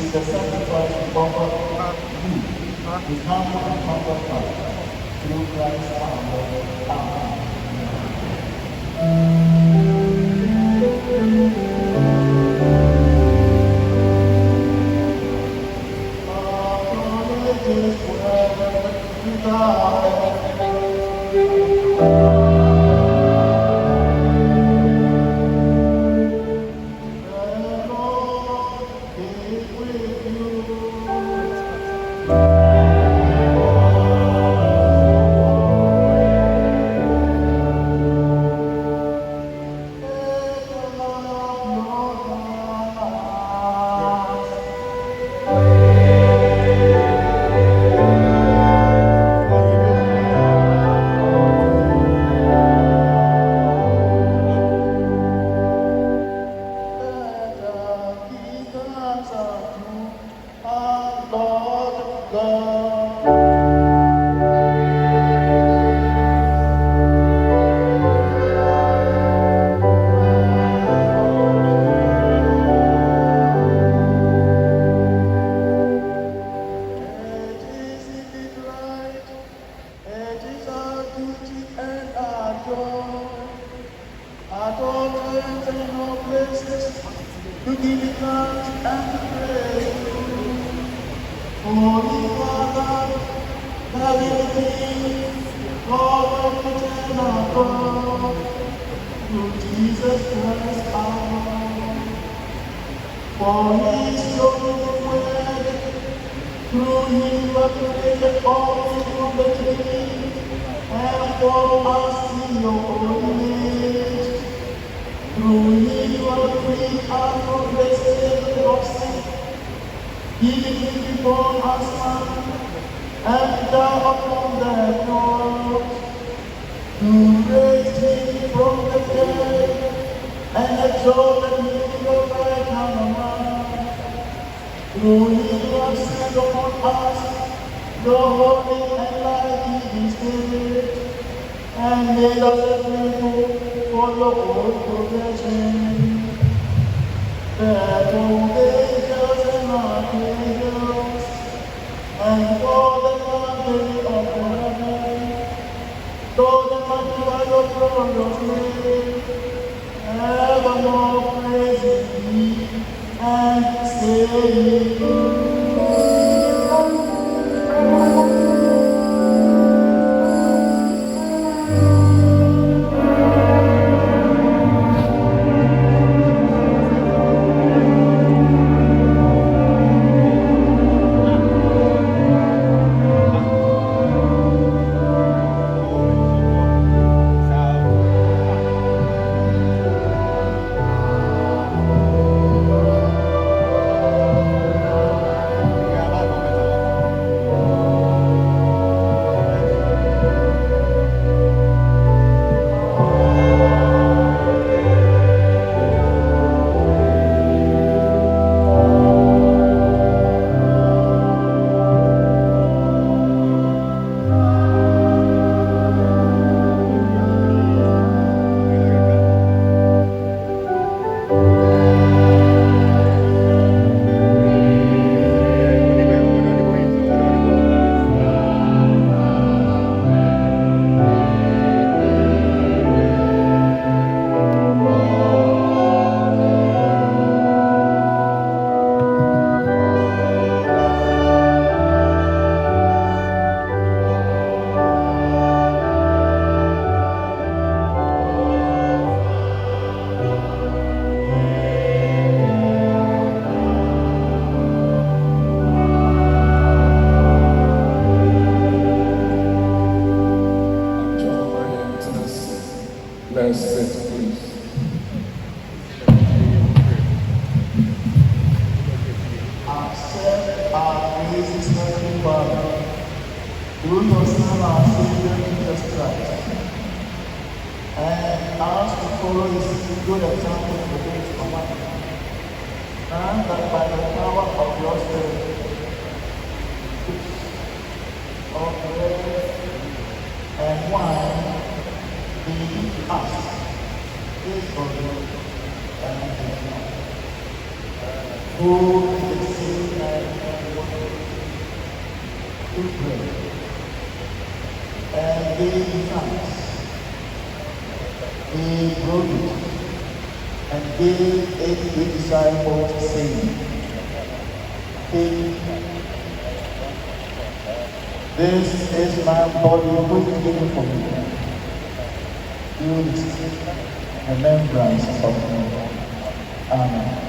is the sacrifice to comfort you. We come and comfort us through Christ our Lord. Amen. Who is the to pray and give thanks. He broke it and gave it to the disciples, saying, "Take, this is my body which is given for you. Do this in remembrance of me." Amen.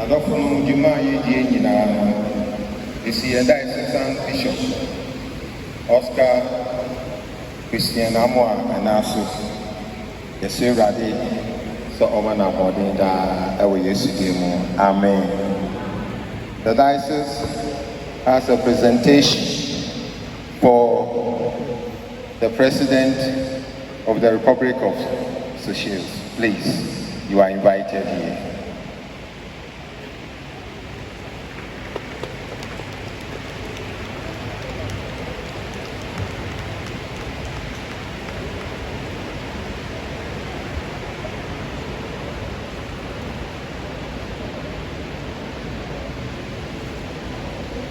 Adofunu Juma Yedi Nina is the Assistant Bishop Oscar Christian Amwa and Asu. The Siradi so Omana Bodinda Ewe Yesudimu. Amen. The diocese has a presentation for the President of the Republic of Sychells. Please, you are invited here.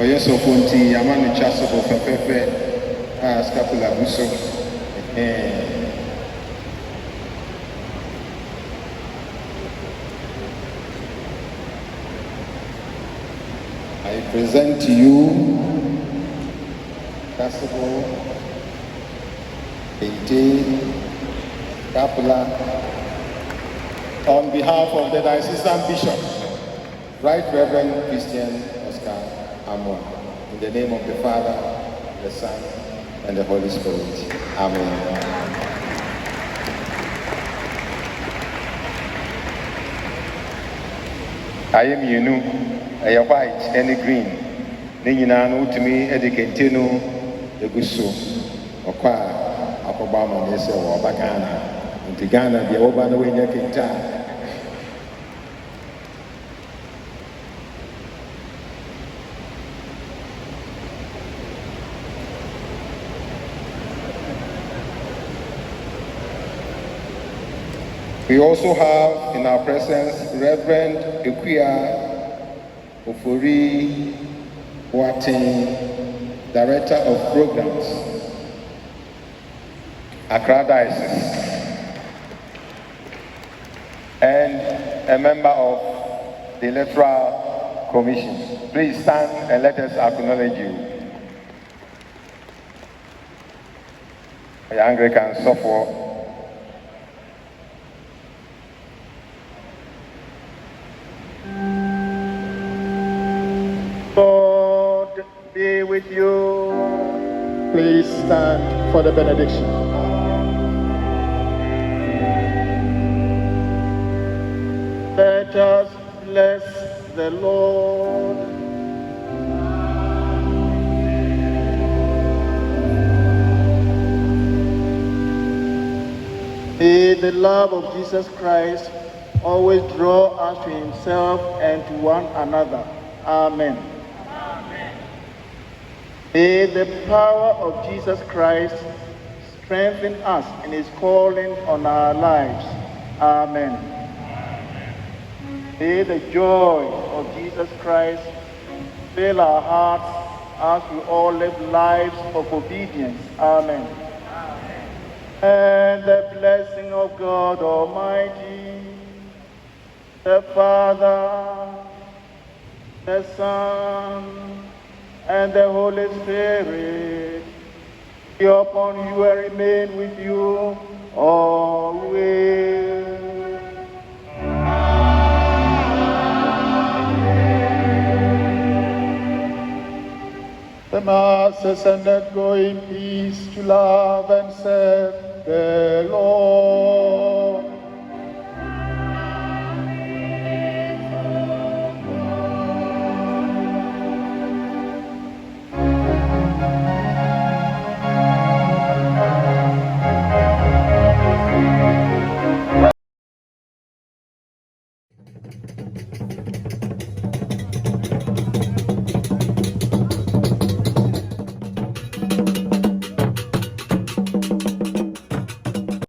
Oyeso Fonti, Yamani Chasobo Fefe, Scapula Buso. I present to you Chasobo, Ete, Scapula, on behalf of the Assistant Bishop, Right Reverend Christian Oscar Amwa, in the name of the Father, the Son, and the Holy Spirit. Amen. I am you, a white and a green. Nina no to me, Edicatino, the Gusso, or Qua, Akobama, Nessa, or Bacana, and Tigana, the Obana Winner Kinta. We also have in our presence Reverend Ekuya Ofori Boateng, Director of Programs, Accra Diocese, and a member of the Electoral Commission. Please stand and let us acknowledge you. The Anglican Suffolk. God be with you. Please stand for the benediction. Let us bless the Lord. May the love of Jesus Christ always draw us to himself and to one another. Amen. May the power of Jesus Christ strengthen us in his calling on our lives. Amen. May the joy of Jesus Christ fill our hearts as we all live lives of obedience. Amen. And the blessing of God Almighty, the Father, the Son, and the Holy Spirit be upon you and remain with you always. The Mass is ended. Go in peace to love and serve the